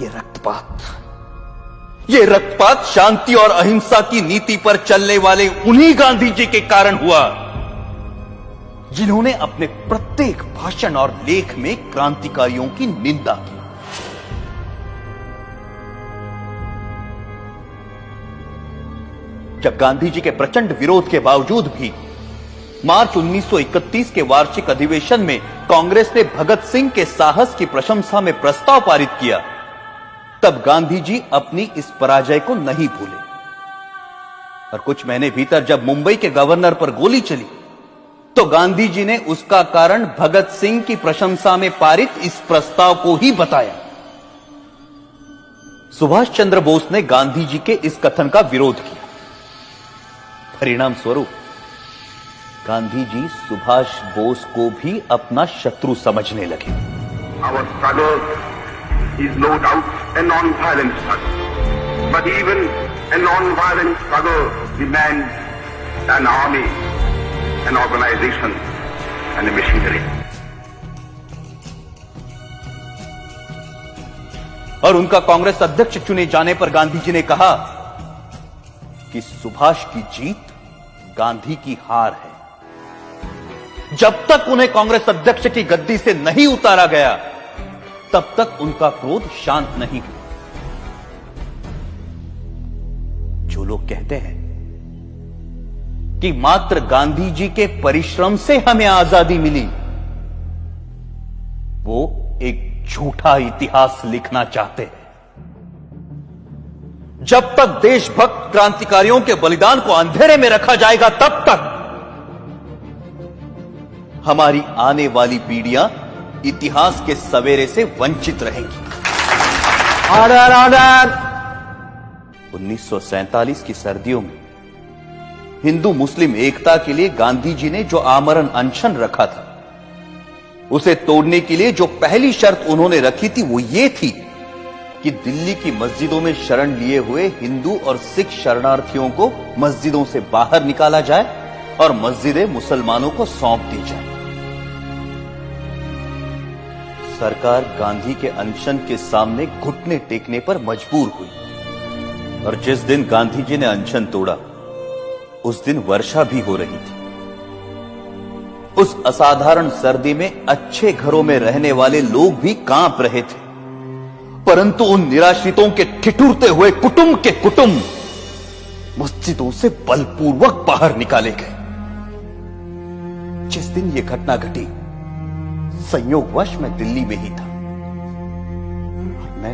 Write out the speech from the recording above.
ये रक्तपात शांति और अहिंसा की नीति पर चलने वाले उन्हीं गांधी जी के कारण हुआ जिन्होंने अपने प्रत्येक भाषण और लेख में क्रांतिकारियों की निंदा की। जब गांधी जी के प्रचंड विरोध के बावजूद भी मार्च 1931 के वार्षिक अधिवेशन में कांग्रेस ने भगत सिंह के साहस की प्रशंसा में प्रस्ताव पारित किया, तब गांधी जी अपनी इस पराजय को नहीं भूले और कुछ महीने भीतर जब मुंबई के गवर्नर पर गोली चली तो गांधी जी ने उसका कारण भगत सिंह की प्रशंसा में पारित इस प्रस्ताव को ही बताया। सुभाष चंद्र बोस ने गांधी जी के इस कथन का विरोध किया। परिणाम स्वरूप गांधी जी सुभाष बोस को भी अपना शत्रु समझने लगे। Our struggle is no doubt a non-violent struggle, but even a non-violent struggle demands an army, an organization, and a machinery. और उनका कांग्रेस अध्यक्ष चुने जाने पर गांधी जी ने कहा कि सुभाष की जीत गांधी की हार है। जब तक उन्हें कांग्रेस अध्यक्ष की गद्दी से नहीं उतारा गया तब तक उनका क्रोध शांत नहीं हुआ। जो लोग कहते हैं कि मात्र गांधी जी के परिश्रम से हमें आजादी मिली, वो एक झूठा इतिहास लिखना चाहते हैं। जब तक देशभक्त क्रांतिकारियों के बलिदान को अंधेरे में रखा जाएगा तब तक हमारी आने वाली पीढ़ियां इतिहास के सवेरे से वंचित रहेंगी। Order order. 1947 की सर्दियों में हिंदू मुस्लिम एकता के लिए गांधी जी ने जो आमरण अनशन रखा था, उसे तोड़ने के लिए जो पहली शर्त उन्होंने रखी थी वो ये थी कि दिल्ली की मस्जिदों में शरण लिए हुए हिंदू और सिख शरणार्थियों को मस्जिदों से बाहर निकाला जाए और मस्जिदें मुसलमानों को सौंप दी जाए। सरकार गांधी के अनशन के सामने घुटने टेकने पर मजबूर हुई और जिस दिन गांधी जी ने अनशन तोड़ा उस दिन वर्षा भी हो रही थी। उस असाधारण सर्दी में अच्छे घरों में रहने वाले लोग भी कांप रहे थे, परंतु उन निराश्रितों के ठिठुरते हुए कुटुंब मस्जिदों से बलपूर्वक बाहर निकाले गए। जिस दिन यह घटना घटी संयोगवश मैं दिल्ली में ही था। मैंने